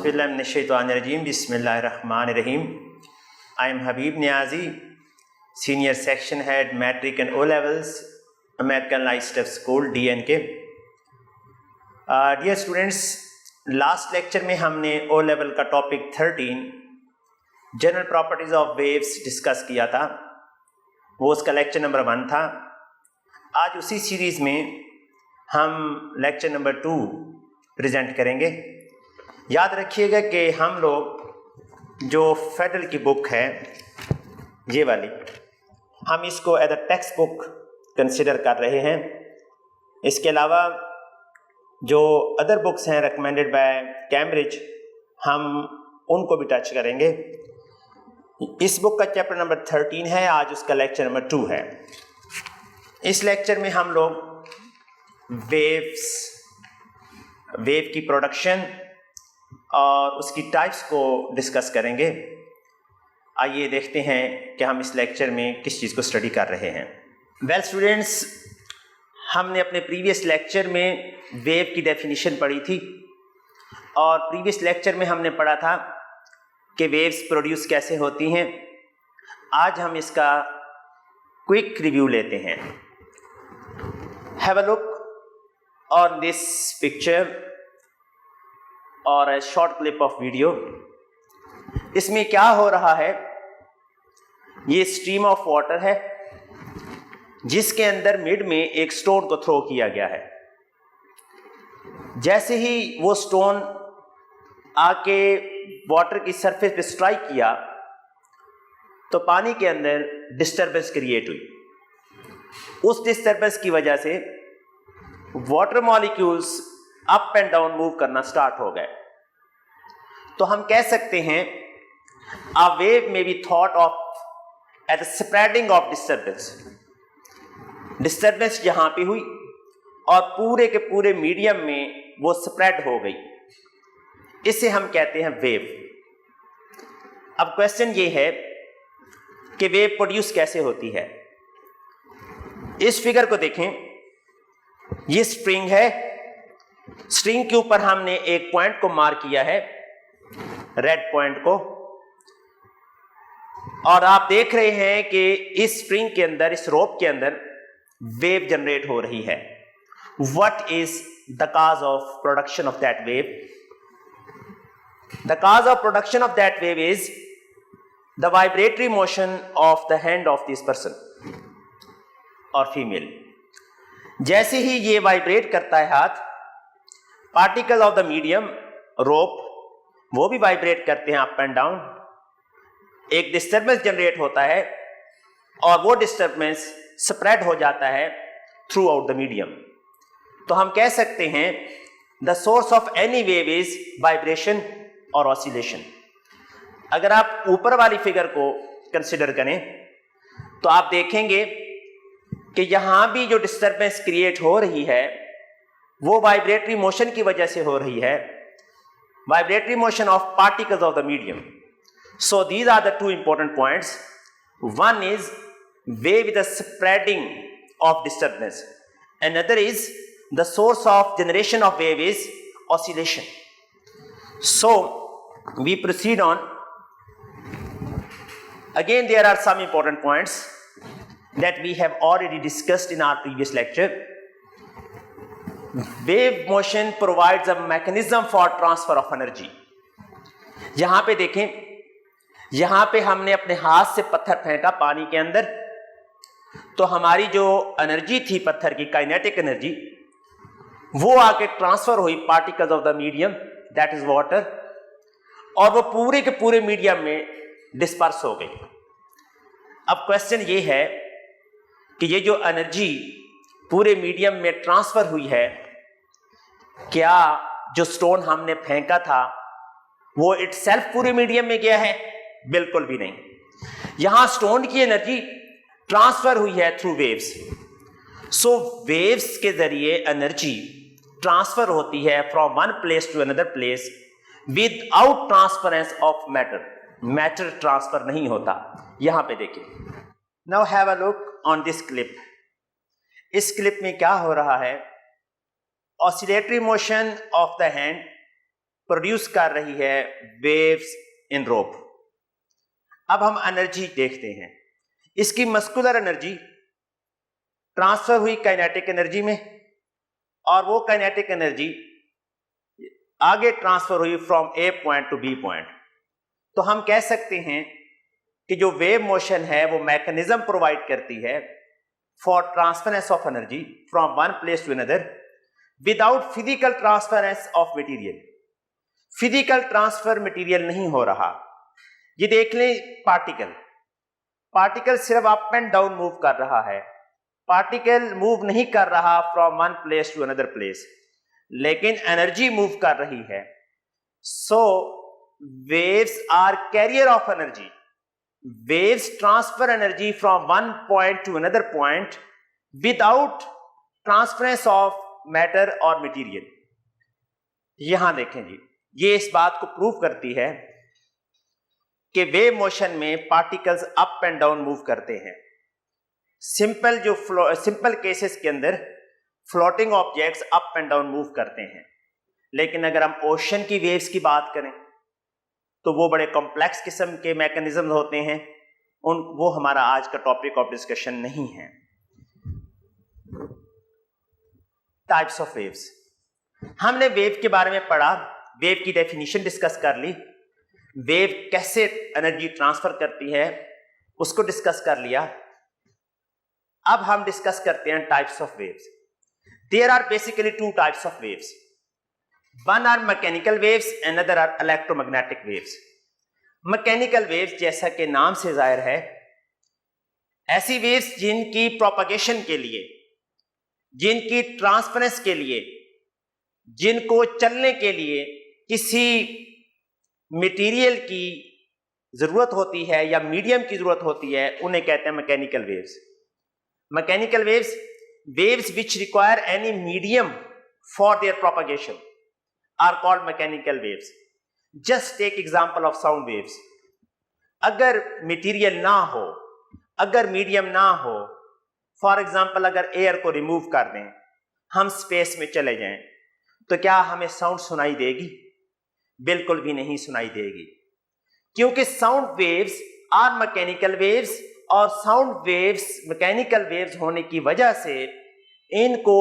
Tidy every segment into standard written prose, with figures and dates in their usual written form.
औज़ुबिल्लाहिमिनश्शैतानिर्रजीम बिस्मिल्लाहिर्रहमानिर्रहीम। I am Habib Niazi, Senior Section Head Metric and O Levels, American Lifestyle School DNK। Dear students, last lecture में हमने O level का topic 13 general properties of waves discuss किया था। वो उसका lecture number 1 था। आज उसी सीरीज़ में हम लेक्चर नंबर 2 प्रेजेंट करेंगे। याद रखिएगा कि हम लोग जो फेडरल की बुक है ये वाली, हम इसको as a text book consider कर रहे हैं। इसके अलावा जो अदर बुक्स हैं रिकमेंडेड बाय कैम्ब्रिज, हम उनको भी टच करेंगे। इस बुक का चैप्टर नंबर 13 है, आज उसका लेक्चर नंबर 2 है। इस लेक्चर में हम लोग वेव की प्रोडक्शन और उसकी टाइप्स को डिस्कस करेंगे। आइए देखते हैं कि हम इस लेक्चर में किस चीज़ को स्टडी कर रहे हैं। वेल स्टूडेंट्स, हमने अपने प्रीवियस लेक्चर में वेव की डेफिनेशन पढ़ी थी और प्रीवियस लेक्चर में हमने पढ़ा था कि वेव्स प्रोड्यूस कैसे होती हैं। आज हम इसका क्विक रिव्यू लेते हैं। Have a look on this picture और a short clip of video. इसमें क्या हो रहा है, ये स्ट्रीम ऑफ वाटर है जिसके अंदर मिड में एक स्टोन को थ्रो किया गया है। जैसे ही वो स्टोन आके वाटर की सरफेस पे स्ट्राइक किया तो पानी के अंदर डिस्टर्बेंस क्रिएट हुई। उस डिस्टर्बेंस की वजह से water molecules up and down move करना स्टार्ट हो गए। तो हम कह सकते हैं a wave may be thought of as a spreading of disturbance. Disturbance यहां पे हुई और पूरे के पूरे मीडियम में वो स्प्रेड हो गई। इसे हम कहते हैं वेव। अब क्वेश्चन ये है कि वेव प्रोड्यूस कैसे होती है। इस फिगर को देखें, ये स्ट्रिंग है। स्ट्रिंग के ऊपर हमने एक पॉइंट को मार्क किया है, रेड पॉइंट को, और आप देख रहे हैं कि इस स्ट्रिंग के अंदर, इस रोप के अंदर वेव जनरेट हो रही है। What is the cause of production of that wave? The cause of production of that wave is the vibratory motion of the hand of this person और फीमेल। जैसे ही ये वाइब्रेट करता है हाथ, पार्टिकल ऑफ द मीडियम रोप वो भी vibrate करते हैं अप एंड डाउन। एक डिस्टर्बेंस जनरेट होता है और वो डिस्टर्बेंस स्प्रेड हो जाता है थ्रू आउट द मीडियम। तो हम कह सकते हैं the source of any wave is vibration और ऑसिलेशन। अगर आप ऊपर वाली फिगर को कंसिडर करें तो आप देखेंगे कि यहां भी जो डिस्टर्बेंस क्रिएट हो रही है वो वाइब्रेटरी मोशन की वजह से हो रही है, vibratory motion of particles of the medium. So these are the two important points. One is wave with the spreading of disturbance, another is the source of generation of wave is oscillation. So we proceed on. Again, there are some important points that we have already discussed in our previous lecture. Wave motion provides a mechanism for transfer of energy. यहां पे देखें, यहां पे हमने अपने हाथ से पत्थर फेंका पानी के अंदर, तो हमारी जो एनर्जी थी पत्थर की, काइनेटिक एनर्जी, वो आके ट्रांसफर हुई particles of the medium, that is water, और वो पूरे के पूरे मीडियम में डिस्पर्स हो गई। अब क्वेश्चन ये है कि ये जो एनर्जी पूरे मीडियम में ट्रांसफर हुई है, क्या जो स्टोन हमने फेंका था वो इटसेल्फ पूरे मीडियम में गया है? बिल्कुल भी नहीं। यहां स्टोन की एनर्जी ट्रांसफर हुई है थ्रू वेव्स। सो वेव्स के जरिए एनर्जी ट्रांसफर होती है from one place to another place without transference of matter. Matter transfer नहीं होता। यहां पे देखिए, now have a look on this clip. इस क्लिप में क्या हो रहा है? Oscillatory motion of the hand produce कर रही है वेव्स इन रोप। अब हम एनर्जी देखते हैं। इसकी मस्कुलर एनर्जी ट्रांसफर हुई काइनेटिक एनर्जी में, और वो काइनेटिक एनर्जी आगे ट्रांसफर हुई from A point to B point. तो हम कह सकते हैं कि जो वेव मोशन है वो मैकेनिज्म प्रोवाइड करती है for transference of energy from one place to another without physical transference of material. Physical transfer material नहीं हो रहा। ये देख लें, पार्टिकल सिर्फ अप एंड डाउन मूव कर रहा है। पार्टिकल मूव नहीं कर रहा from one place to another place, लेकिन एनर्जी मूव कर रही है। So waves are carrier of energy. Waves transfer energy from one point to another point without transference of matter और मटेरियल। यहां देखें जी, ये इस बात को प्रूव करती है कि वेव मोशन में particles up and down move करते हैं। सिंपल केसेस के अंदर floating objects up and down move करते हैं, लेकिन अगर हम ओशन की वेव्स की बात करें तो वो बड़े कॉम्प्लेक्स किस्म के मैकेनिज्म होते हैं। वो हमारा आज का टॉपिक ऑफ डिस्कशन नहीं है। टाइप्स ऑफ वेव्स, हमने वेव के बारे में पढ़ा, वेव की डेफिनेशन डिस्कस कर ली, वेव कैसे एनर्जी ट्रांसफर करती है उसको डिस्कस कर लिया। अब हम डिस्कस करते हैं types of waves. There are basically two types of waves, one are mechanical waves, another are electromagnetic waves. Mechanical waves जैसा कि नाम से जाहिर है, ऐसी वेव्स जिनकी प्रोपगेशन के लिए, जिनकी ट्रांसफरेंस के लिए, जिनको चलने के लिए किसी मटेरियल की जरूरत होती है या मीडियम की जरूरत होती है, उन्हें कहते हैं mechanical waves. Mechanical waves, waves which require any medium for their propagation are called mechanical waves. Just take example of sound waves. अगर मटेरियल ना हो, अगर मीडियम ना हो, फॉर एग्जांपल अगर एयर को रिमूव कर दें, हम स्पेस में चले जाएं, तो क्या हमें साउंड सुनाई देगी? बिल्कुल भी नहीं सुनाई देगी, क्योंकि sound waves are mechanical waves, और साउंड वेव्स मैकेनिकल वेव्स होने की वजह से इनको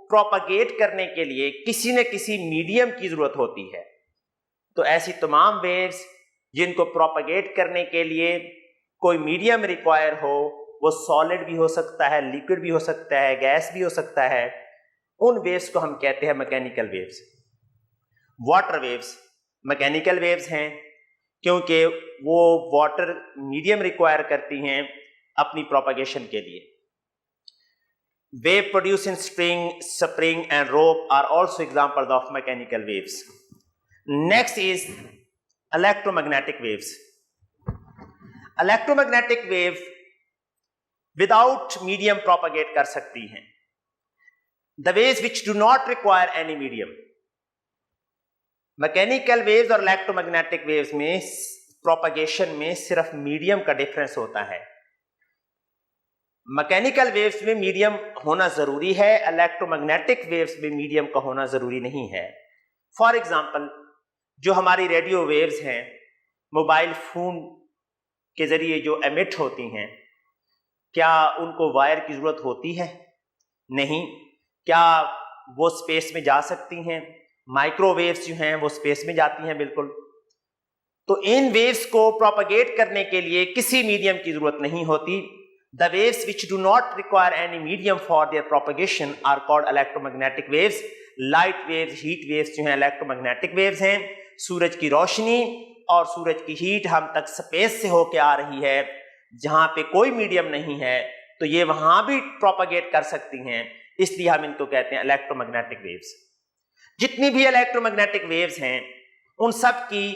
प्रोपगेट करने के लिए किसी न किसी मीडियम की जरूरत होती है। तो ऐसी तमाम वेव्स जिनको प्रोपगेट करने के लिए कोई मीडियम रिक्वायर हो, वो सॉलिड भी हो सकता है, लिक्विड भी हो सकता है, गैस भी हो सकता है, उन वेव्स को हम कहते हैं mechanical waves. Water waves mechanical waves हैं क्योंकि वो वाटर मीडियम रिक्वायर करती हैं अपनी प्रोपगेशन के लिए। Wave produce in spring and rope are also examples of mechanical waves. Next is electromagnetic waves. Electromagnetic wave without medium propagate कर सकती हैं। The waves which do not require any medium. Mechanical waves और electromagnetic waves में propagation में सिर्फ medium का difference होता है। मैकेनिकल वेव्स में मीडियम होना जरूरी है, इलेक्ट्रोमैग्नेटिक वेव्स में मीडियम का होना जरूरी नहीं है। फॉर एग्जांपल, जो हमारी रेडियो वेव्स हैं, मोबाइल फोन के जरिए जो एमिट होती हैं, क्या उनको वायर की जरूरत होती है? नहीं। क्या वो स्पेस में जा सकती हैं? माइक्रोवेव्स जो हैं वो स्पेस में जाती हैं, बिल्कुल। तो इन वेव्स को प्रोपगेट करने के लिए किसी मीडियम की जरूरत नहीं होती। The waves which do not require any medium for their propagation are called electromagnetic waves. Light waves, heat waves जो हैं इलेक्ट्रोमैग्नेटिक वेव्स हैं। सूरज की रोशनी और सूरज की हीट हम तक स्पेस से होकर आ रही है, जहां पे कोई मीडियम नहीं है, तो ये वहां भी प्रोपगेट कर सकती हैं, इसलिए हम इनको कहते हैं इलेक्ट्रोमैग्नेटिक वेव्स। जितनी भी इलेक्ट्रोमैग्नेटिक वेव्स हैं, उन सब की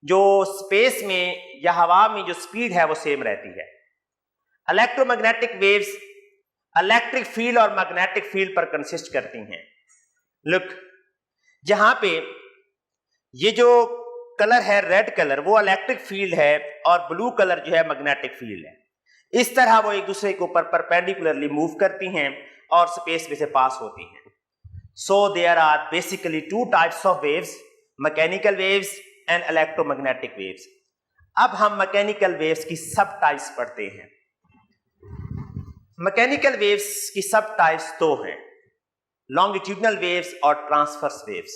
जो स्पेस में या हवा में जो स्पीड है वो सेम रहती है। इलेक्ट्रोमैग्नेटिक वेव्स इलेक्ट्रिक फील्ड और मैग्नेटिक फील्ड पर कंसिस्ट करती हैं। लुक, जहां पे ये जो कलर है रेड कलर, वो इलेक्ट्रिक फील्ड है, और ब्लू कलर जो है मैग्नेटिक फील्ड है। इस तरह वो एक दूसरे के ऊपर परपेंडिकुलरली मूव करती हैं और स्पेस में से पास होती हैं। So there are basically two types of waves, mechanical waves and electromagnetic waves. अब हम मैकेनिकल वेव्स की सब टाइप्स पढ़ते हैं। मैकेनिकल वेव्स की सब टाइप्स दो हैं, लॉन्गिट्यूडनल वेव्स और ट्रांसवर्स वेव्स।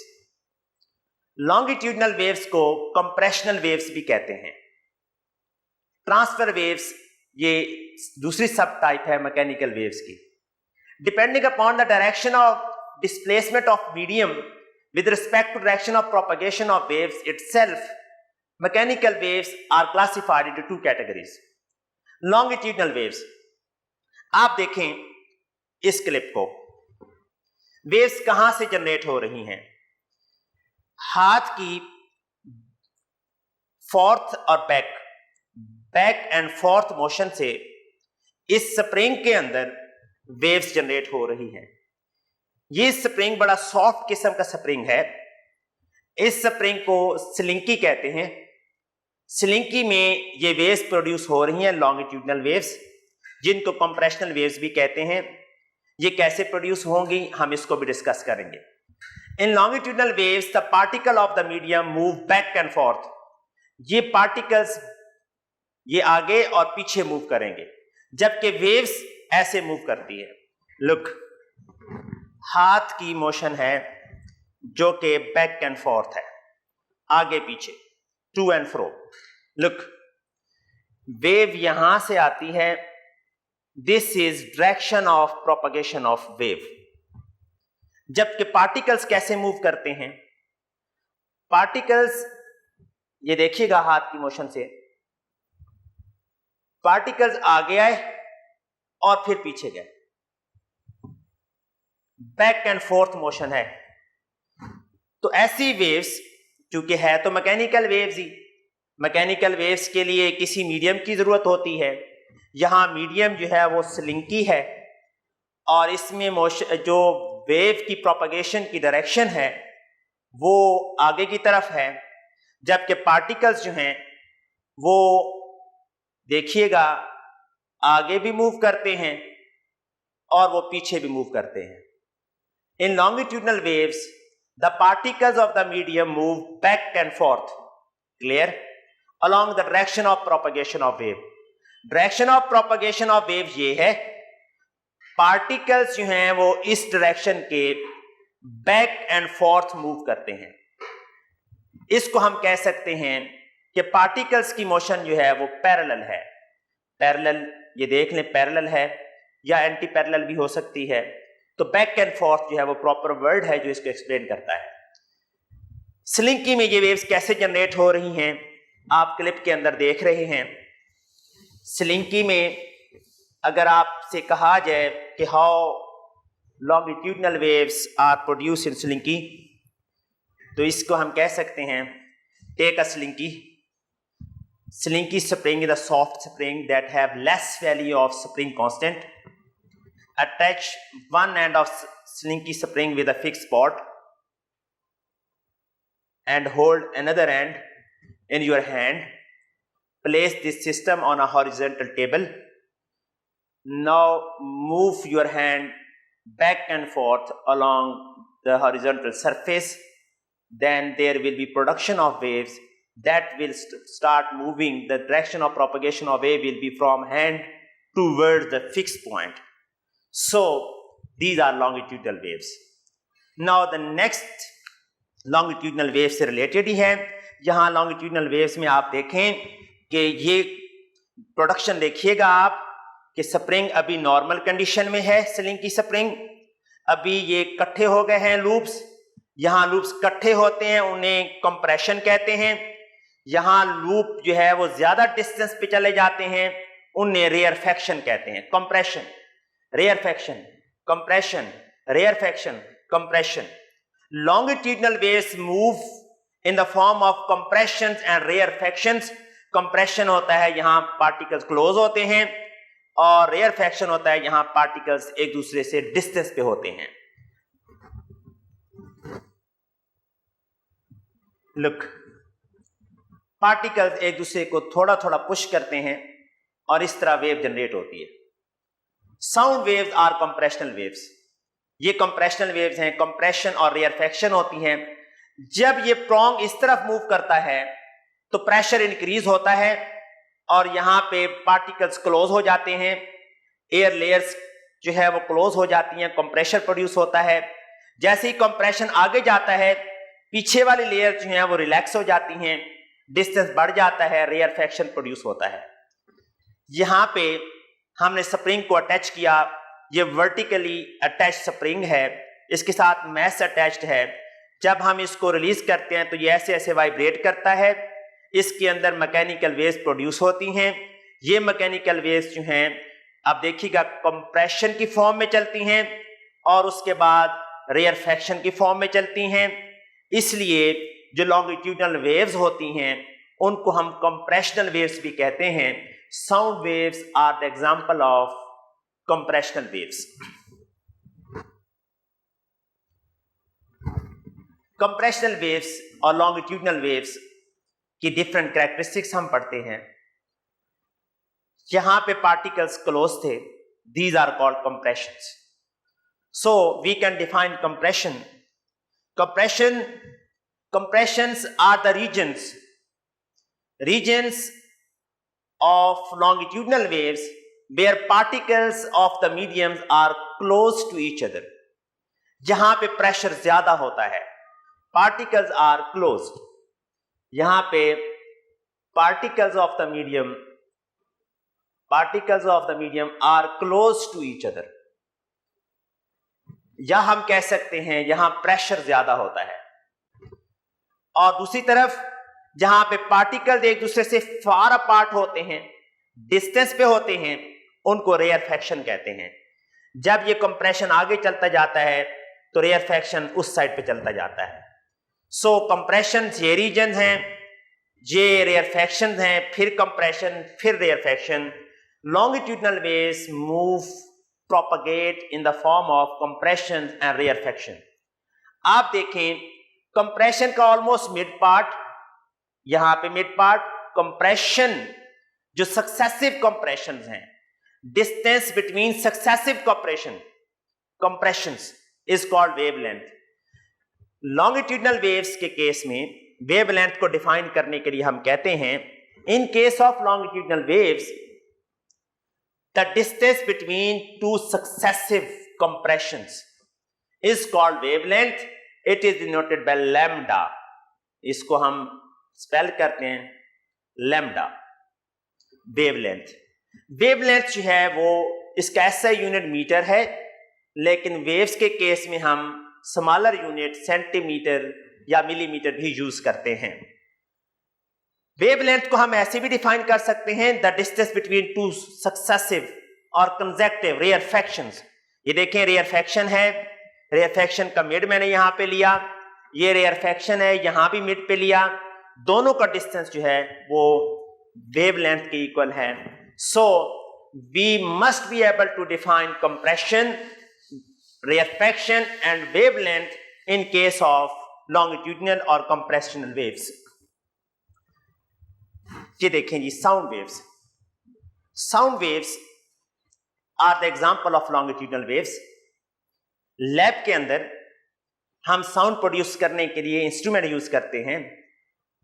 लॉन्गिट्यूडनल वेव्स को कंप्रेशनल वेव्स भी कहते हैं। ट्रांसफर वेव्स ये दूसरी सब टाइप है मैकेनिकल वेव्स की। Depending upon the direction of displacement of medium with respect to direction of propagation of waves itself, mechanical waves are classified into two categories. Longitudinal waves, आप देखें इस clip को, waves कहां से generate हो रही हैं? हाथ की फोर्थ और बैक एंड फोर्थ मोशन से इस स्प्रिंग के अंदर वेव्स जनरेट हो रही हैं। ये स्प्रिंग बड़ा सॉफ्ट किस्म का स्प्रिंग है। इस स्प्रिंग को स्लिंकी कहते हैं। स्लिंकी में ये वेव्स प्रोड्यूस हो रही हैं, लॉन्गिट्यूडनल वेव्स, जिनको कंप्रेशनल वेव्स भी कहते हैं। ये कैसे प्रोड्यूस होंगी हम इसको भी डिस्कस करेंगे। In longitudinal waves the particle of the medium move back and forth. ये पार्टिकल्स ये आगे और पीछे मूव करेंगे, जबकि वेव्स ऐसे मूव करती है। लुक, हाथ की मोशन है जो कि बैक एंड फोर्थ है, आगे पीछे, to and fro. Look, wave यहां से आती है, this is direction of propagation of wave. जबकि पार्टिकल्स कैसे मूव करते हैं? पार्टिकल्स, ये देखिएगा हाथ की मोशन से, पार्टिकल्स आगे आए और फिर पीछे गए, बैक एंड फोर्थ मोशन है। तो ऐसी वेव्स, क्योंकि है तो मैकेनिकल वेव्स ही, मैकेनिकल वेव्स के लिए किसी मीडियम की जरूरत होती है। यहां मीडियम जो है वो स्लिंकी है और इसमें मोशन, जो वेव की प्रोपगेशन की डायरेक्शन है वो आगे की तरफ है, जबकि पार्टिकल्स जो हैं वो देखिएगा आगे भी मूव करते हैं और वो पीछे भी मूव करते हैं। In longitudinal waves, the particles of the medium move back and forth, clear, along the direction of propagation of wave. Direction of propagation of wave ये है, particles जो हैं वो इस direction के back and forth move करते हैं। इसको हम कह सकते हैं कि particles की motion जो है वो parallel है। Parallel, ये देख लें, parallel है या anti parallel भी हो सकती है। तो बैक एंड फोर्थ जो है वो प्रॉपर वर्ड है जो इसको एक्सप्लेन करता है। स्लिंकी में ये वेव्स कैसे जनरेट हो रही हैं आप क्लिप के अंदर देख रहे हैं। स्लिंकी में अगर आपसे कहा जाए कि how longitudinal waves are produce in slinky, तो इसको हम कह सकते हैं, take a slinky. Slinky spring is a soft spring that have less value of spring constant. Attach one end of slinky spring with a fixed spot and hold another end in your hand. Place this system on a horizontal table. Now move your hand back and forth along the horizontal surface. Then there will be production of waves that will start moving. The direction of propagation of wave will be from hand towards the fixed point. So these are longitudinal waves. Now the next longitudinal wave से related ही है। यहाँ longitudinal waves में आप देखें कि ये production देखिएगा आप कि स्प्रिंग अभी नॉर्मल कंडीशन में है, स्लिंकी स्प्रिंग, अभी ये इकट्ठे हो गए हैं लूप्स। यहाँ लूप्स इकट्ठे होते हैं, उन्हें कंप्रेशन कहते हैं। यहाँ लूप जो है वो ज्यादा डिस्टेंस पे चले जाते हैं, उन्हें रेयरफैक्शन कहते हैं। Compression, rarefaction, compression, rarefaction, compression. Longitudinal waves move in the form of compressions and rarefactions. Compression होता है यहां particles close होते हैं और rarefaction होता है यहां particles एक दूसरे से distance पे होते हैं। Look, particles एक दूसरे को थोड़ा थोड़ा पुश करते हैं और इस तरह वेव जनरेट होती है। Sound waves are compressional waves. ये कंप्रेशनल वेव्स हैं, कंप्रेशन और रेयरफैक्शन होती हैं। जब ये प्रोंग इस तरफ मूव करता है तो प्रेशर इंक्रीज होता है और यहां पे पार्टिकल्स क्लोज हो जाते हैं, एयर लेयर्स जो है वो क्लोज हो जाती हैं, कंप्रेशर प्रोड्यूस होता है। जैसे ही कंप्रेशन आगे जाता है पीछे वाली लेयर जो है वो रिलैक्स हो जाती हैं, डिस्टेंस बढ़ जाता है, रेयरफैक्शन प्रोड्यूस होता है। यहां पे हमने स्प्रिंग को अटैच किया, ये वर्टिकली अटैच स्प्रिंग है, इसके साथ मैश अटैच्ड है। जब हम इसको रिलीज करते हैं तो ये ऐसे ऐसे वाइब्रेट करता है, इसके अंदर मैकेनिकल वेव्स प्रोड्यूस होती हैं। ये मैकेनिकल वेव्स जो हैं अब देखिएगा कंप्रेशन की फॉर्म में चलती हैं और उसके बाद रेयरफैक्शन की फॉर्म में चलती हैं। इसलिए जो लॉन्गिट्यूडनल वेव्स होती हैं उनको हम कंप्रेशनल वेव्स भी कहते हैं। Sound waves are the example of compressional waves. Compressional waves और लॉन्गिट्यूडनल वेव्स की डिफरेंट कैरेक्टरिस्टिक्स हम पढ़ते हैं। यहां पे पार्टिकल्स क्लोज थे, these are called compressions. So we can define compression. Compressions are the regions of longitudinal waves where particles of the mediums are close to each other. जहां पे pressure ज्यादा होता है, particles are closed. यहां पे particles of the medium are close to each other. या हम कह सकते हैं यहां प्रेशर ज्यादा होता है। और दूसरी तरफ जहां पे पार्टिकल एक दूसरे से फार अपार्ट होते हैं, डिस्टेंस पे होते हैं, उनको रेयरफैक्शन कहते हैं। जब ये कंप्रेशन आगे चलता जाता है तो रेयरफैक्शन उस साइड पे चलता जाता है। सो कंप्रेशन ये रीजन हैं, ये रेयरफैक्शन हैं, फिर कंप्रेशन, फिर rarefaction. Longitudinal waves move propagate in the form of compression and rarefaction. आप देखें कंप्रेशन का ऑलमोस्ट मिड पार्ट, यहां पे मिड पार्ट, कंप्रेशन जो सक्सेसिव कंप्रेशंस हैं, distance between successive compressions is called wavelength. Longitudinal waves के case में wavelength को डिफाइन करने के लिए हम कहते हैं, in case of longitudinal waves the distance between two successive compressions is called wavelength. It is denoted by lambda. इसको हम स्पेल करते हैं लैम्डा। वेवलेंथ जो है वो इसका ऐसा यूनिट मीटर है, लेकिन वेव्स के केस में हम स्मॉलर यूनिट सेंटीमीटर या मिलीमीटर भी यूज करते हैं। वेवलेंथ को हम ऐसे भी डिफाइन कर सकते हैं, the distance between two successive और कंसेक्टिव रेयरफैक्शंस। ये देखें रेयरफैक्शन है, रेयरफैक्शन का मिड मैंने यहां पे लिया, ये रेयरफैक्शन है, यहां भी मिड पे लिया, दोनों का डिस्टेंस जो है वो वेवलेंथ के इक्वल है। So we must be able to define compression, rarefaction and wavelength in case of longitudinal or compressional waves. ये देखें जी sound waves are the example of longitudinal waves. Lab के अंदर हम साउंड प्रोड्यूस करने के लिए इंस्ट्रूमेंट यूज करते हैं,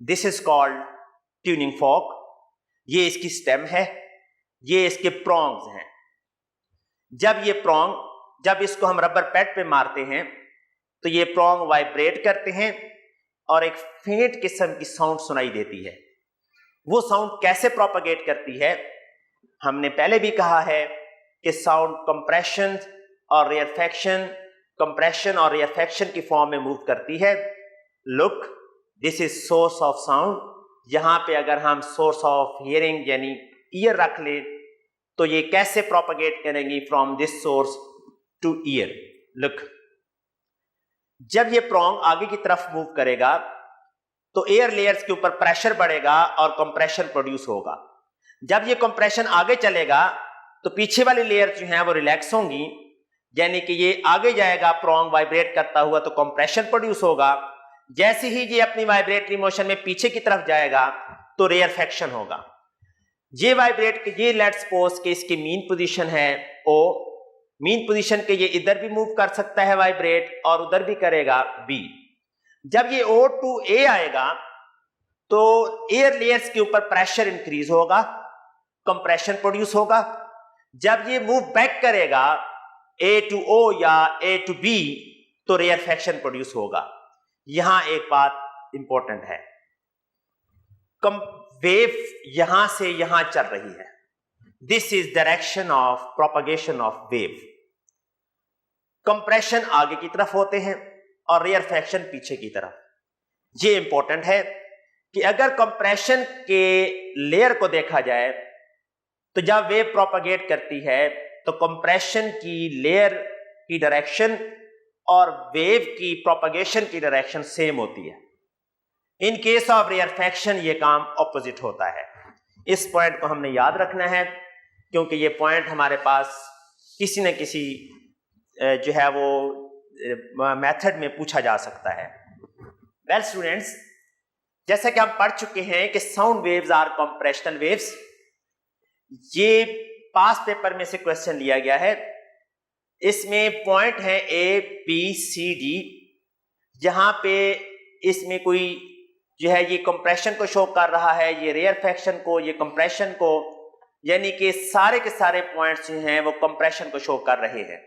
this is called tuning fork. ये इसकी स्टेम है, ये इसके प्रोंग्स हैं। जब इसको हम रबर पैड पे मारते हैं तो ये प्रोंग वाइब्रेट करते हैं और एक फेंट किस्म की साउंड सुनाई देती है। वो साउंड कैसे प्रोपगेट करती है, हमने पहले भी कहा है कि साउंड कंप्रेशन और रेयरफैक्शन की फॉर्म में मूव करती है। Look, this is source of sound. यहां पे अगर हम सोर्स ऑफ हियरिंग यानी ईयर रख ले तो ये कैसे प्रोपगेट करेंगी from this source two year. Look, जब ये प्रोंग आगे की तरफ मूव करेगा तो एयर लेयर्स के ऊपर प्रेशर बढ़ेगा और कंप्रेशन प्रोड्यूस होगा। जब ये कंप्रेशन आगे चलेगा तो पीछे वाली लेयर जो है वो रिलैक्स होंगी, यानी कि ये आगे जाएगा, प्रोंग वाइब्रेट करता हुआ तो कंप्रेशन प्रोड्यूस होगा। जैसे ही ये अपनी वाइब्रेटरी मोशन में पीछे की तरफ जाएगा तो रेयरफैक्शन होगा। ये लेट्स सपोज कि इसकी मीन पोजीशन है O, मीन पोजीशन के ये इधर भी मूव कर सकता है वाइब्रेट और उधर भी करेगा B। जब ये O to A आएगा तो एयर लेयर्स के ऊपर प्रेशर इंक्रीज होगा, कंप्रेशन प्रोड्यूस होगा। जब ये मूव बैक करेगा A to O या A to B तो रेयरफेक्शन प्रोड्यूस होगा। यहां एक बात इंपॉर्टेंट है, वेव यहां से यहां चल रही है। This is direction of propagation of wave. Compression आगे की तरफ होते हैं और रेयरफेक्शन पीछे की तरफ। ये इंपॉर्टेंट है कि अगर कंप्रेशन के लेयर को देखा जाए तो जब वेव प्रोपगेट करती है तो कंप्रेशन की लेयर की डायरेक्शन और वेव की प्रोपगेशन की डायरेक्शन सेम होती है। इन केस ऑफ रेयरफेक्शन ये काम ऑपोजिट होता है। इस पॉइंट को हमने याद रखना है क्योंकि ये पॉइंट हमारे पास किसी न किसी जो है वो मेथड में पूछा जा सकता है। वेल स्टूडेंट्स, जैसा कि हम पढ़ चुके हैं कि sound waves are compressional waves. ये पास पेपर में से क्वेश्चन लिया गया है। इसमें पॉइंट है A, B, C, D, जहां पे इसमें कोई जो है ये कंप्रेशन को शो कर रहा है, ये रेयरफेक्शन को, ये कंप्रेशन को, यानी कि सारे के सारे पॉइंट्स जो हैं वो कंप्रेशन को शो कर रहे हैं।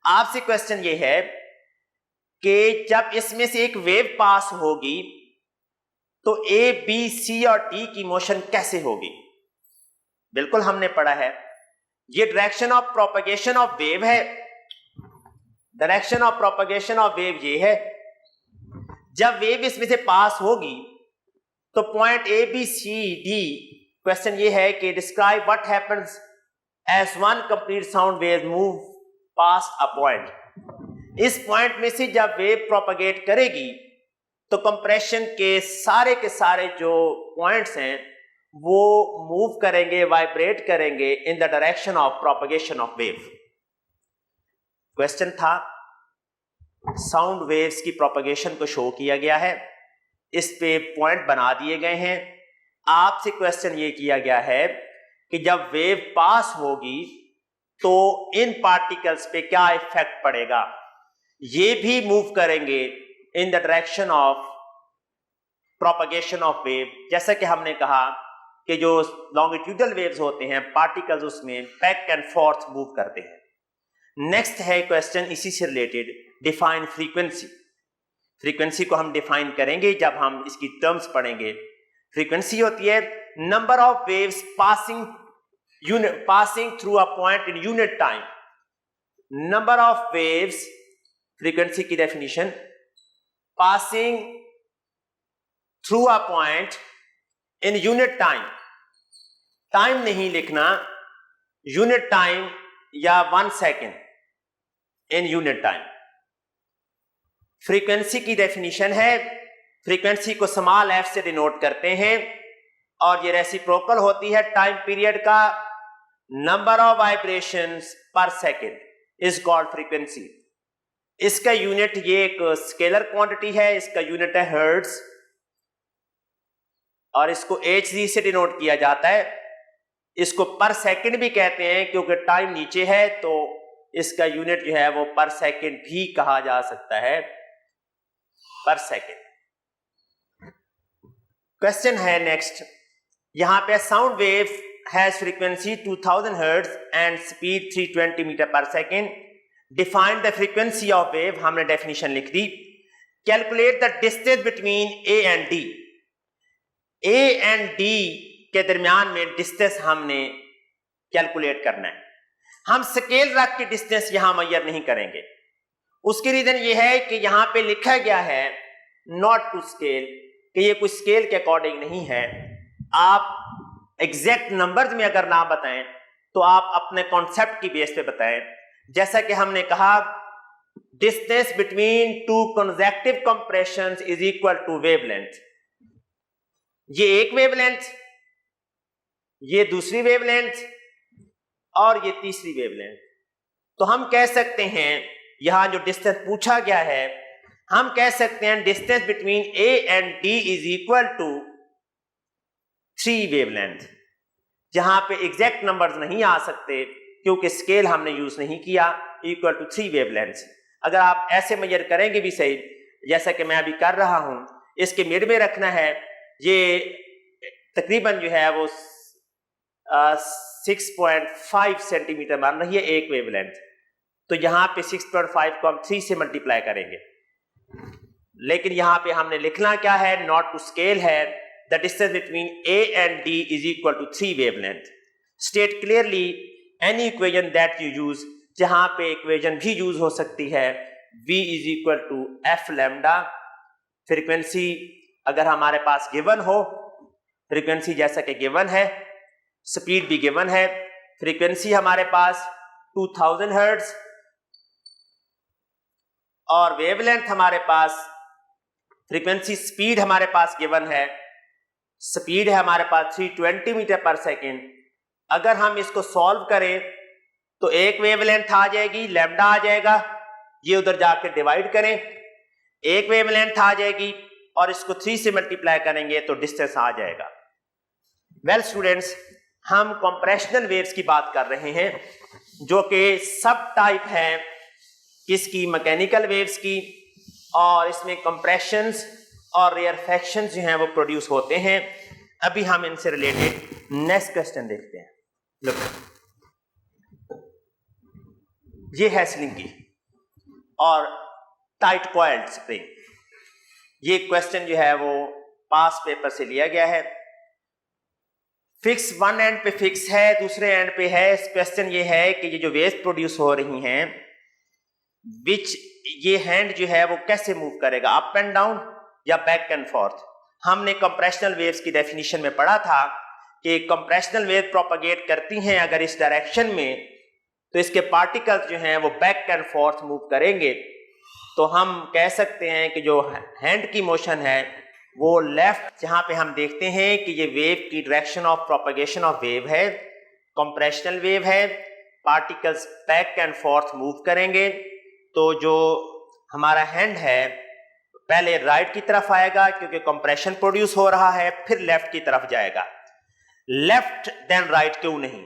आपसे क्वेश्चन ये है कि जब इसमें से एक वेव पास होगी तो A, B, C और D की मोशन कैसे होगी? बिल्कुल हमने पढ़ा है, ये direction of propagation of wave है। Direction of propagation of wave ये है, जब वेव इसमें से पास होगी तो point A, B, C, D, question ये है कि describe what happens as one complete sound wave move past a point. इस पॉइंट में से जब वेव प्रोपगेट करेगी तो कंप्रेशन के सारे जो पॉइंट्स हैं वो मूव करेंगे, वाइब्रेट करेंगे in the direction of propagation of wave. Question था साउंड वेव्स की प्रोपगेशन को शो किया गया है, इस पे पॉइंट बना दिए गए हैं। आपसे क्वेश्चन ये किया गया है कि जब वेव पास होगी तो इन पार्टिकल्स पे क्या इफेक्ट पड़ेगा। ये भी मूव करेंगे in the direction of propagation of wave. जैसा कि हमने कहा कि जो लॉन्गिट्यूडल वेव्स होते हैं, पार्टिकल्स उसमें बैक एंड फोर्थ मूव करते हैं। नेक्स्ट है क्वेश्चन इसी से रिलेटेड, डिफाइन फ्रीक्वेंसी। फ्रीक्वेंसी को हम डिफाइन करेंगे जब हम इसकी टर्म्स पढ़ेंगे। फ्रीक्वेंसी होती है number of waves passing through a point in unit time. Number of waves, frequency की definition, passing through a point in unit time. Time नहीं लिखना, यूनिट टाइम या 1 second, in unit time. Frequency की definition है, frequency को small f से denote करते हैं और ये रेसिप्रोकल होती है टाइम पीरियड का। Number of vibrations per second is called frequency. इसका यूनिट, ये एक स्केलर क्वांटिटी है, इसका यूनिट है हर्ट्ज और इसको Hz से डिनोट किया जाता है। इसको पर सेकंड भी कहते हैं क्योंकि टाइम नीचे है तो इसका यूनिट जो है वो पर सेकंड भी कहा जा सकता है, पर सेकंड। क्वेश्चन है नेक्स्ट, यहां पे sound wave has frequency 2000 hertz and speed 320 metre per second. Define the frequency of wave, हमने डेफिनेशन लिख दी। Calculate the distance between A and D। A and D के दरमियान में डिस्टेंस हमने कैलकुलेट करना है। हम स्केल रख के डिस्टेंस यहां मेजर नहीं करेंगे। उसकी रीजन ये है कि यहां पे लिखा गया है नॉट टू स्केल, कि ये कोई स्केल के अकॉर्डिंग नहीं है। आप एग्जैक्ट नंबर्स में अगर ना बताएं तो आप अपने कॉन्सेप्ट की बेस पे बताएं। जैसा कि हमने कहा, distance between two consecutive compressions is equal to wavelength. ये एक वेवलेंथ, ये दूसरी वेवलेंथ और ये तीसरी वेवलेंथ। तो हम कह सकते हैं यहां जो डिस्टेंस पूछा गया है, हम कह सकते हैं distance between A and D is equal to 3 wavelength. जहां पे एग्जैक्ट नंबर्स नहीं आ सकते क्योंकि स्केल हमने यूज नहीं किया, इक्वल टू 3 वेवलेंथ। अगर आप ऐसे मेजर करेंगे भी सही, जैसा कि मैं अभी कर रहा हूं, इसके मिड में रखना है। ये तकरीबन जो है वो 6.5 सेंटीमीटर मान रही है एक वेवलेंथ। तो यहां पे 6.5 को हम 3 से मल्टीप्लाई करेंगे, लेकिन यहां पे हमने लिखना क्या है, नॉट टू स्केल है। The distance between A and D is equal to 3 wavelength. State clearly any equation that you use, जहां पे इक्वेशन भी यूज हो सकती है, V is equal to f lambda. Frequency अगर हमारे पास गिवन हो, फ्रीक्वेंसी जैसा कि गिवन है, स्पीड भी गिवन है। फ्रीक्वेंसी हमारे पास 2000 हर्ट्ज और वेवलेंथ हमारे पास, फ्रीक्वेंसी स्पीड हमारे पास गिवन है, स्पीड है हमारे पास 320 मीटर पर सेकेंड। अगर हम इसको सॉल्व करें तो एक वेवलेंथ आ जाएगी, लैम्डा आ जाएगा, ये उधर जाकर डिवाइड करें, एक वेवलेंथ आ जाएगी और इसको 3 से मल्टीप्लाई करेंगे तो डिस्टेंस आ जाएगा। वेल स्टूडेंट्स, हम कंप्रेशनल वेव्स की बात कर रहे हैं, जो कि सब टाइप है किसकी, मैकेनिकल वेव्स की, और इसमें कंप्रेशंस और रेयरफैक्शंस जो हैं वो प्रोड्यूस होते हैं। अभी हम इनसे रिलेटेड नेक्स्ट क्वेश्चन देखते हैं। लुक, ये है स्लिंकी और टाइट कॉइल्ड स्प्रिंग। ये क्वेश्चन जो है वो पास पेपर से लिया गया है। फिक्स वन एंड पे फिक्स है, दूसरे एंड पे है। इस क्वेश्चन ये है कि ये जो वेव्स प्रोड्यूस हो रही हैं, विच ये हैंड जो है वो कैसे मूव करेगा, अप एंड डाउन या बैक एंड फोर्थ। हमने कंप्रेशनल वेव्स की डेफिनेशन में पढ़ा था कि कंप्रेशनल वेव प्रोपगेट करती हैं अगर इस डायरेक्शन में, तो इसके पार्टिकल्स जो हैं वो बैक एंड फोर्थ मूव करेंगे। तो हम कह सकते हैं कि जो हैंड की मोशन है वो लेफ्ट, जहां पे हम देखते हैं कि ये वेव की direction of propagation of wave है, कंप्रेशनल वेव है, particles back and fourth move करेंगे। तो जो हमारा हैंड है पहले राइट की तरफ आएगा क्योंकि कंप्रेशन प्रोड्यूस हो रहा है, फिर लेफ्ट की तरफ जाएगा। लेफ्ट देन राइट क्यों नहीं,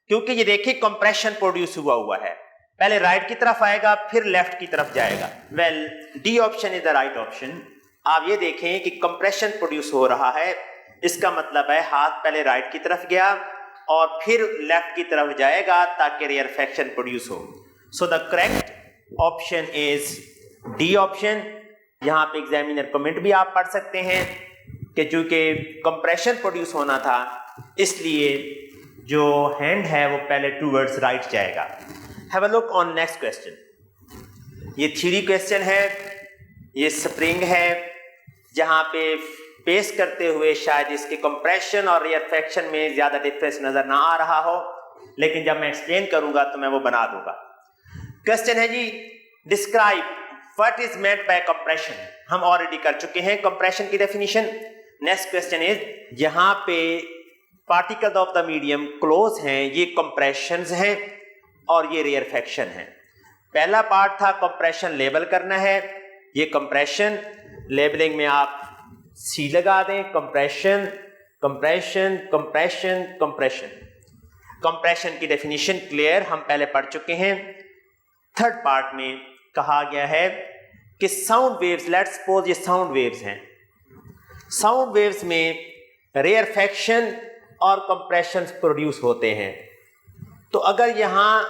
क्योंकि ये देखिए कंप्रेशन प्रोड्यूस हुआ है, पहले राइट की तरफ आएगा फिर लेफ्ट की तरफ जाएगा। Well, D option is the right option. आप ये देखें कि कंप्रेशन प्रोड्यूस हो रहा है, इसका मतलब है हाथ पहले राइट की तरफ गया और फिर लेफ्ट की तरफ जाएगा ताकि रेयरफैक्शन प्रोड्यूस हो। So the correct option is D option. यहां पे एग्जामिनर कमेंट भी आप पढ़ सकते हैं कि चूंकि कंप्रेशन प्रोड्यूस होना था इसलिए जो हैंड है वो पहले टूवर्ड्स राइट जाएगा। Have a look on next question. ये थ्योरी क्वेश्चन है, ये स्प्रिंग है जहां पे पेश करते हुए शायद इसके कंप्रेशन और रिएक्शन में ज्यादा डिफरेंस नजर ना आ रहा हो, लेकिन जब मैं एक्सप्लेन करूंगा तो मैं वो बना दूंगा। क्वेश्चन है जी, describe what is meant by compression. हम ऑलरेडी कर चुके हैं कंप्रेशन की डेफिनेशन। नेक्स्ट क्वेश्चन इज, यहां पे particle of the medium close हैं, ये कंप्रेशंस हैं और ये रेयरफैक्शन है। पहला पार्ट था कंप्रेशन लेबल करना है, ये कंप्रेशन, लेबलिंग में आप सी लगा दें, compression compression compression compression. Compression की डेफिनेशन क्लियर हम पहले पढ़ चुके हैं। थर्ड पार्ट में कहा गया है कि साउंड वेव्स, लेट्स सपोज ये साउंड वेव्स हैं, साउंड वेव्स में रेयरफैक्शन और कंप्रेशन प्रोड्यूस होते हैं। तो अगर यहां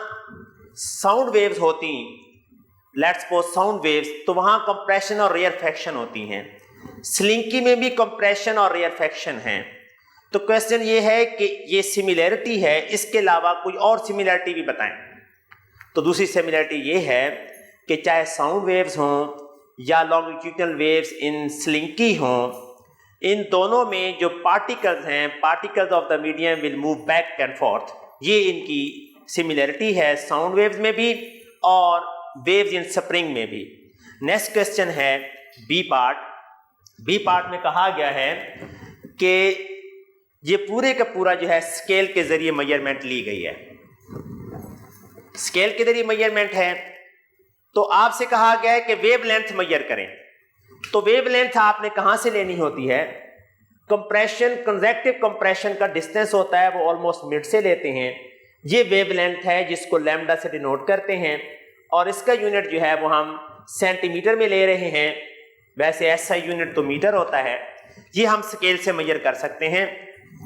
साउंड वेव्स होती, लेट्स सपोज साउंड वेव्स, तो वहां कंप्रेशन और रेयरफैक्शन होती हैं। स्लिंकी में भी कंप्रेशन और रेयरफैक्शन हैं। तो क्वेश्चन ये है कि ये सिमिलरिटी है, इसके अलावा कोई और सिमिलरिटी भी बताएं। तो दूसरी सिमिलरिटी ये है कि चाहे साउंड वेव्स हों या लॉन्गिट्यूडनल वेव्स इन स्लिंकी हों, इन दोनों में जो पार्टिकल्स हैं, particles of the medium will move back and forth. ये इनकी सिमिलरिटी है साउंड वेव्स में भी और वेव्स इन स्प्रिंग में भी। नेक्स्ट क्वेश्चन है बी पार्ट। बी पार्ट में कहा गया है कि ये पूरे का पूरा जो है स्केल के जरिए मेजरमेंट ली गई है, स्केल के जरिए मेजरमेंट है। तो आपसे कहा गया है कि वेवलेंथ मेजर करें। तो वेवलेंथ आपने कहां से लेनी होती है? कंप्रेशन, कंसेक्टिव कंप्रेशन का डिस्टेंस होता है वो ऑलमोस्ट मिड से लेते हैं। ये वेवलेंथ है जिसको लैम्डा से डिनोट करते हैं और इसका यूनिट जो है वो हम सेंटीमीटर में ले रहे हैं। वैसे एसआई यूनिट तो मीटर होता है, ये हम स्केल से मेजर कर सकते हैं।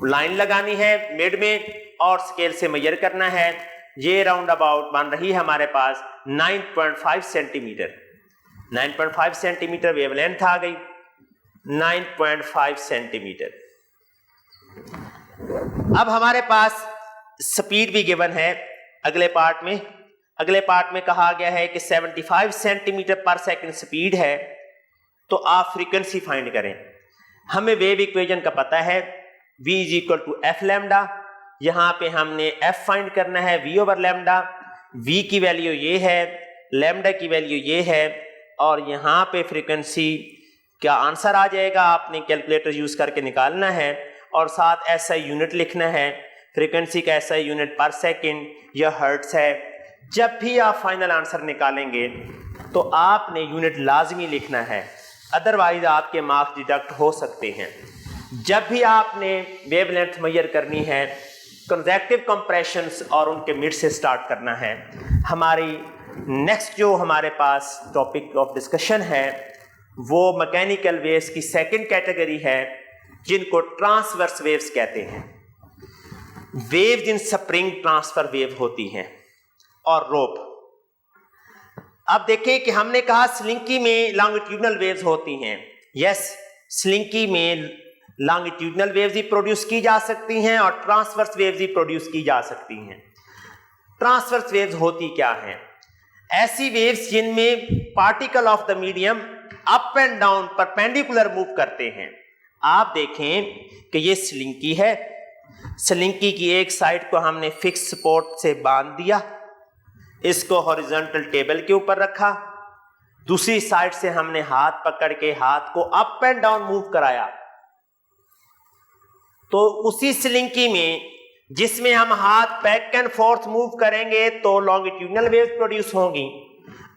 लाइन लगानी है मिड में और स्केल से मेजर करना है। ये राउंड अबाउट बन रही है हमारे पास 9.5 सेंटीमीटर। 9.5 सेंटीमीटर वेवलेंथ आ गई, 9.5 सेंटीमीटर। अब हमारे पास स्पीड भी गिवन है अगले पार्ट में। अगले पार्ट में कहा गया है कि 75 सेंटीमीटर पर सेकंड स्पीड है, तो आप फ्रीक्वेंसी फाइंड करें। हमें वेव इक्वेशन का पता है, v is equal to f lambda. यहां पे हमने f फाइंड करना है v ओवर लैम्डा। v की वैल्यू ये है, लैम्डा की वैल्यू ये है, और यहां पे फ्रीक्वेंसी का आंसर आ जाएगा। आपने कैलकुलेटर यूज करके निकालना है और साथ एसआई यूनिट लिखना है। फ्रीक्वेंसी का एसआई यूनिट पर सेकंड या हर्ट्ज है। जब भी आप फाइनल आंसर निकालेंगे तो आपने यूनिट लाजमी लिखना है, अदरवाइज आपके मार्क्स डिडक्ट हो सकते हैं। जब भी आपने वेवलेंथ मेजर करनी है, कन्वेक्टिव कंप्रेशंस और उनके मिड से स्टार्ट करना है। हमारी नेक्स्ट जो हमारे पास टॉपिक ऑफ डिस्कशन है वो मैकेनिकल वेव्स की सेकंड कैटेगरी है, जिनको ट्रांसवर्स वेव्स कहते हैं। Waves in spring transfer wave होती हैं और रोप। अब देखें कि हमने कहा स्लिंकी में लॉन्गिट्यूडनल वेव्स होती हैं। यस, स्लिंकी में लॉन्गिट्यूडनल वेव्स ही प्रोड्यूस की जा सकती हैं और ट्रांसवर्स वेव्स ही प्रोड्यूस की जा सकती हैं। ट्रांसवर्स वेव्स होती क्या हैं? ऐसी वेव्स जिनमें particle of the medium up and down perpendicular move करते हैं। आप देखें कि ये स्लिंकी है। स्लिंकी की एक साइड को हमने फिक्स सपोर्ट से बांध दिया, इसको हॉरिजॉन्टल टेबल के ऊपर रखा। दूसरी साइड से हमने हाथ पकड़ के हाथ को अप एंड डाउन मूव कराया। तो उसी स्लिंकी में जिसमें हम हाथ बैक एंड फोर्थ मूव करेंगे तो लॉन्गिट्यूडनल वेव्स प्रोड्यूस होंगी।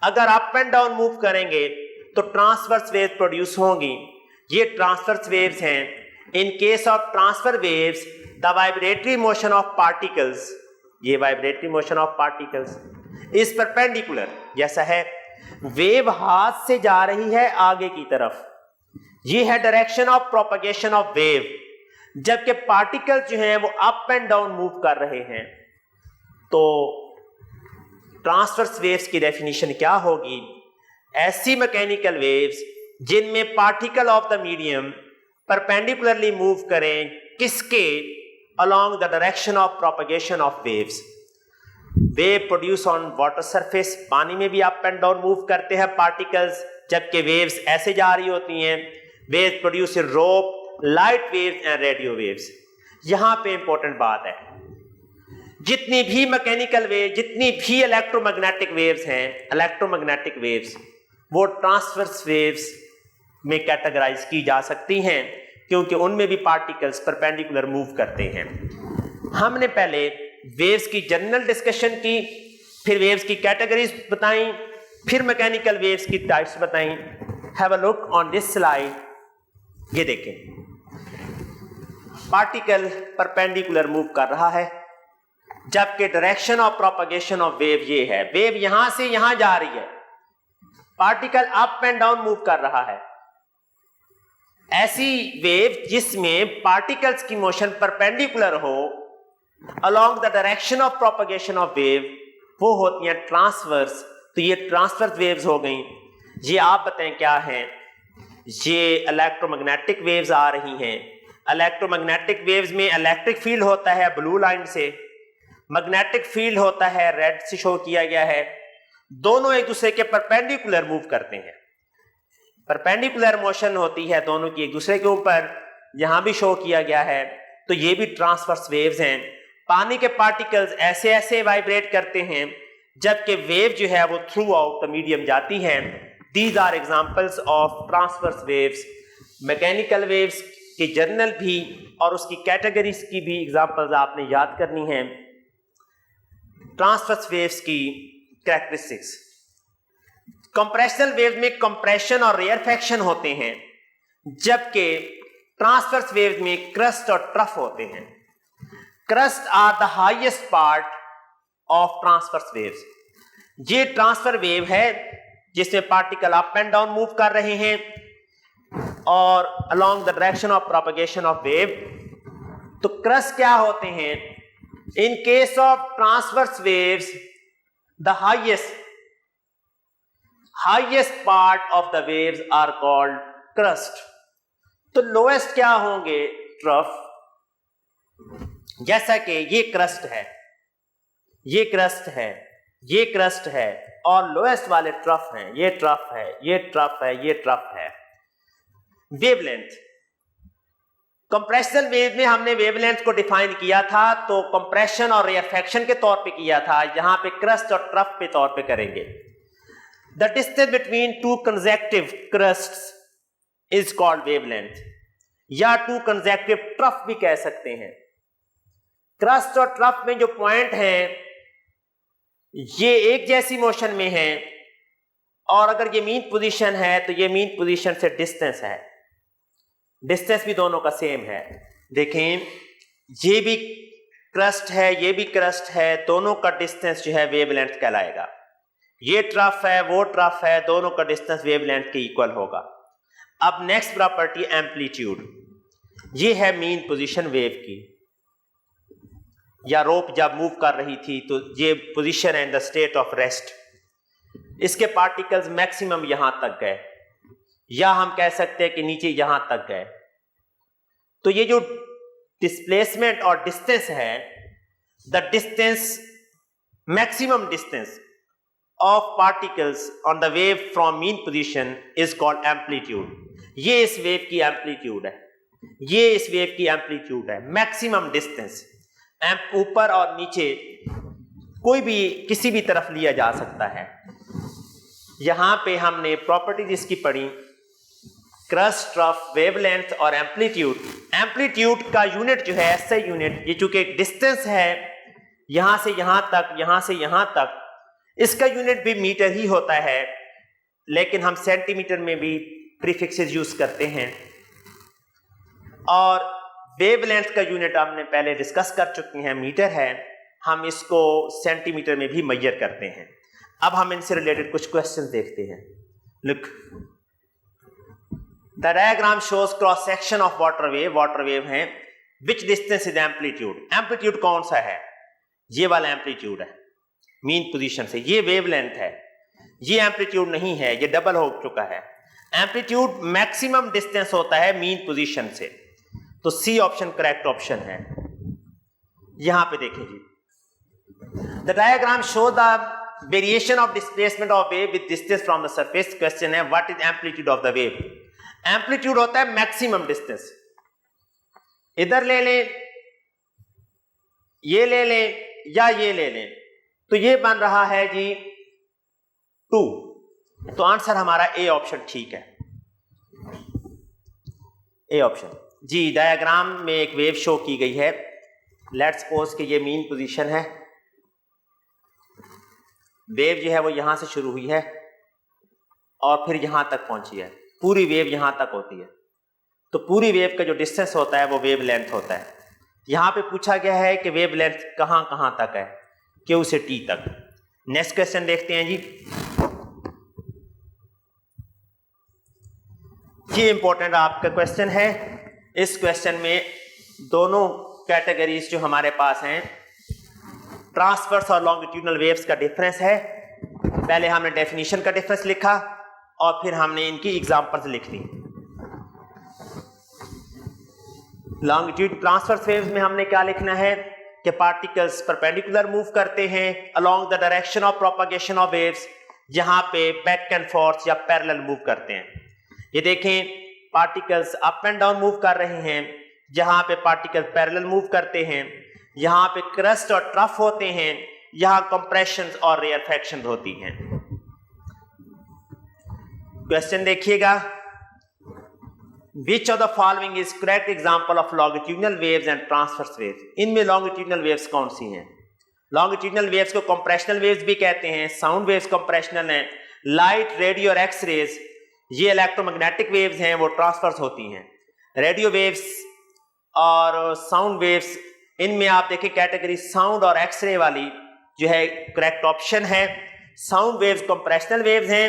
अगर अप एंड डाउन मूव करेंगे तो ट्रांसवर्स वेव्स प्रोड्यूस होंगी। ये ट्रांसवर्स वेव्स हैं। In case of transverse waves the vibratory motion of particles, ये vibratory motion of particles is perpendicular. जैसा है वेव हाथ से जा रही है आगे की तरफ, ये है direction of propagation of wave, जबकि पार्टिकल्स जो हैं वो अप एंड डाउन मूव कर रहे हैं। तो ट्रांसवर्स वेव्स की डेफिनेशन क्या होगी? ऐसी मैकेनिकल वेव्स जिनमें particle of the medium perpendicularly move करें, किसके? Along the direction of propagation of waves. Wave produce on water surface, पानी में भी अप एंड डाउन मूव करते हैं पार्टिकल्स, जबकि वेव्स ऐसे जा रही होती हैं। Waves produce in rope, light waves and radio waves. यहां पे इंपॉर्टेंट बात है, जितनी भी मैकेनिकल वेव, जितनी भी इलेक्ट्रोमैग्नेटिक वेव्स हैं, इलेक्ट्रोमैग्नेटिक वेव्स वो ट्रांसवर्स वेव्स में कैटेगराइज की जा सकती हैं, क्योंकि उनमें भी पार्टिकल्स परपेंडिकुलर मूव करते हैं। हमने पहले वेव्स की जनरल डिस्कशन की, फिर वेव्स की कैटेगरीज बताई, फिर मैकेनिकल वेव्स की टाइप्स बताई। Have a look on this slide. ये देखें, पार्टिकल परपेंडिकुलर मूव कर रहा है, जबकि direction of propagation of wave ये है। वेव यहां से यहां जा रही है, particle up and down move कर रहा है। ऐसी वेव जिसमें पार्टिकल्स की मोशन परपेंडिकुलर हो along the direction of propagation of wave, वो होती हैं ट्रांसवर्स। तो ये ट्रांसवर्स वेव्स हो गई। ये आप बताएं क्या हैं? ये इलेक्ट्रोमैग्नेटिक वेव्स आ रही हैं। इलेक्ट्रोमैग्नेटिक वेव्स में इलेक्ट्रिक फील्ड होता है ब्लू लाइन से, मैग्नेटिक फील्ड होता है रेड से शो किया गया है। दोनों एक दूसरे के परपेंडिकुलर मूव करते हैं, परपेंडिकुलर मोशन होती है दोनों की एक दूसरे के ऊपर, यहां भी शो किया गया है। तो ये भी ट्रांसवर्स वेव्स हैं। पानी के पार्टिकल्स ऐसे ऐसे वाइब्रेट करते हैं, जबकि वेव जो है वो थ्रू आउट द मीडियम जाती है। These are examples of transverse waves. Mechanical waves की जर्नल भी और उसकी कैटेगरीज की भी एग्जांपल्स आपने याद करनी है। ट्रांसवर्स वेव्स की कैरेक्टरिस्टिक्स। कंप्रेशनल वेव में कंप्रेशन और रेयरफैक्शन होते हैं, जबकि ट्रांसवर्स वेव में क्रस्ट और ट्रफ होते हैं। Crest are the highest part of transverse waves. ये ट्रांसफर वेव है जिसमें particle up and down move कर रहे हैं। और along the direction of propagation of wave, तो क्रस्ट क्या होते हैं? In case of transverse waves, the highest part of the waves are called crust. तो लोएस्ट क्या होंगे? ट्रफ। जैसा कि ये क्रस्ट है, ये क्रस्ट है, ये क्रस्ट है, और लोएस्ट वाले ट्रफ हैं। ये ट्रफ है, ये ट्रफ है, ये ट्रफ है। वेवलेंथ, कंप्रेशनल वेव में हमने वेवलेंथ को डिफाइन किया था, तो कंप्रेशन और रेयरफेक्शन के तौर पे किया था। यहां पे क्रस्ट और ट्रफ के तौर पे करेंगे। The distance between two consecutive crusts is called wavelength, या टू कंसेक्टिव ट्रफ भी कह सकते हैं। क्रस्ट और ट्रफ में जो पॉइंट हैं ये एक जैसी मोशन में है, और अगर ये मीन पोजीशन है तो ये मीन पोजीशन से डिस्टेंस है, डिस्टेंस भी दोनों का सेम है। देखें, ये भी क्रस्ट है, ये भी क्रस्ट है, दोनों का डिस्टेंस जो है वेवलेंथ कहलाएगा। ये ट्रफ है, वो ट्रफ है, दोनों का डिस्टेंस वेवलेंथ के इक्वल होगा। अब नेक्स्ट प्रॉपर्टी एम्पलीट्यूड, ये है मीन पोजीशन वेव की, या रोप जब मूव कर रही थी तो ये पोजीशन है in the state of rest. इसके पार्टिकल्स मैक्सिमम यहां तक गए, या हम कह सकते हैं कि नीचे यहां तक गए। तो ये जो डिस्प्लेसमेंट और डिस्टेंस है, the distance, maximum distance of particles on the wave from mean position is called amplitude. ये इस वेव की एम्पलीट्यूड है, ये इस वेव की एम्पलीट्यूड है, मैक्सिमम डिस्टेंस। ऊपर और नीचे कोई भी किसी भी तरफ लिया जा सकता है। यहां पे हमने प्रॉपर्टीज इसकी पढ़ी, क्रस्ट, ट्रफ, वेवलेंथ और एम्पलीट्यूड। एम्पलीट्यूड का यूनिट जो है एसआई यूनिट, ये चूंकि डिस्टेंस है यहां से यहां तक, यहां से यहां तक, इसका यूनिट भी मीटर ही होता है, लेकिन हम सेंटीमीटर में भी प्रीफिक्सेस यूज करते हैं। और वेवलेंथ का यूनिट हमने पहले डिस्कस कर चुके हैं, मीटर है, हम इसको सेंटीमीटर में भी मेजर करते हैं। अब हम इनसे रिलेटेड कुछ क्वेश्चन देखते हैं। Look, the diagram shows cross section of water wave है, विच डिस्टेंस इज एम्पलीट्यूड। एम्पलीट्यूड कौन सा है? ये वाला एम्पलीट्यूड है मीन पोजीशन से, ये वेवलेंथ है, ये एम्पलीट्यूड नहीं है, ये डबल हो चुका है। एम्पलीट्यूड मैक्सिमम डिस्टेंस होता है मीन पोजीशन से, तो सी ऑप्शन करेक्ट ऑप्शन है। यहां पे देखें जी, the diagram show the variation of displacement of wave with distance from the surface. Question है what is amplitude of the wave. Amplitude होता है मैक्सिमम डिस्टेंस। इधर ले लें, ये ले लें, या ये ले लें, तो ये बन रहा है जी 2। तो आंसर हमारा ए ऑप्शन ठीक है, ए ऑप्शन जी। डायग्राम में एक वेव शो की गई है। लेट्स सपोज कि ये मीन पोजीशन है, वेव जो है वो यहां से शुरू हुई है और फिर यहां तक पहुंची है, पूरी वेव यहां तक होती है। तो पूरी वेव का जो डिस्टेंस होता है वो वेव लेंथ होता है। यहां पे पूछा गया है कि वेव लेंथ कहां कहां तक है, Q से T तक। नेक्स्ट क्वेश्चन देखते हैं जी, ये इंपॉर्टेंट आपका क्वेश्चन है। इस क्वेश्चन में दोनों कैटेगरीज जो हमारे पास हैं, ट्रांसवर्स और लॉन्गिट्यूडनल वेव्स का डिफरेंस है। पहले हमने डेफिनेशन का डिफरेंस लिखा और फिर हमने इनकी एग्जांपल्स लिख ली। लॉन्गिट्यूड ट्रांसवर्स वेव्स में हमने क्या लिखना है कि पार्टिकल्स परपेंडिकुलर मूव करते हैं along the direction of propagation of waves, जहां पे बैक एंड फोर्थ या पैरेलल मूव करते हैं। ये देखें, particles up and down move कर रहे हैं, जहां पे पार्टिकल पैरेलल मूव करते हैं। यहां पे क्रस्ट और ट्रफ होते हैं, यहां कंप्रेशन और रेयरफेक्शन होती हैं। क्वेश्चन देखिएगा, Which of the following is correct example of longitudinal waves and transverse waves? इनमें longitudinal waves कौन सी हैं? longitudinal waves को compressional waves भी कहते हैं, sound waves compressional हैं, light, radio और x-rays ये electromagnetic waves हैं, वो transverse होती हैं। radio waves और sound waves, इनमें आप देखें कैटेगरी sound और x-ray वाली जो है correct option है। sound waves compressional waves हैं,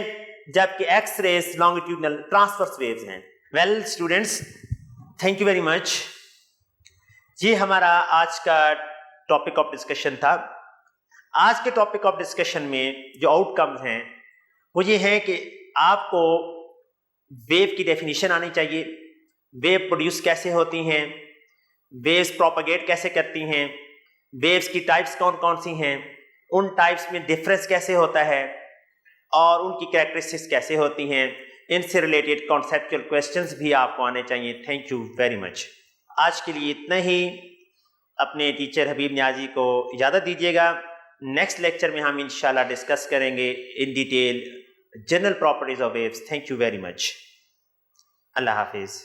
जबकि x-rays longitudinal transverse waves हैं। Well students, thank you very much. ये हमारा आज का टॉपिक ऑफ डिस्कशन था। आज के टॉपिक ऑफ डिस्कशन में जो आउटकम्स हैं वो ये हैं कि आपको वेव की डेफिनेशन आनी चाहिए, वेव प्रोड्यूस कैसे होती हैं, वेव्स प्रोपेगेट कैसे करती हैं, वेव्स की टाइप्स कौन कौन सी हैं, उन टाइप्स में डिफरेंस कैसे होता है और उनकी कैरेक्टरिस्टिक्स कैसे होती हैं, इनसे रिलेटेड कॉन्सेप्चुअल क्वेश्चंस भी आपको आने चाहिए। Thank you very much. आज के लिए इतना ही। अपने टीचर हबीब नियाजी को इजाज़त दीजिएगा। नेक्स्ट लेक्चर में हम इंशाल्लाह डिस्कस करेंगे in detail general properties of waves. Thank you very much. अल्लाह हाफिज़।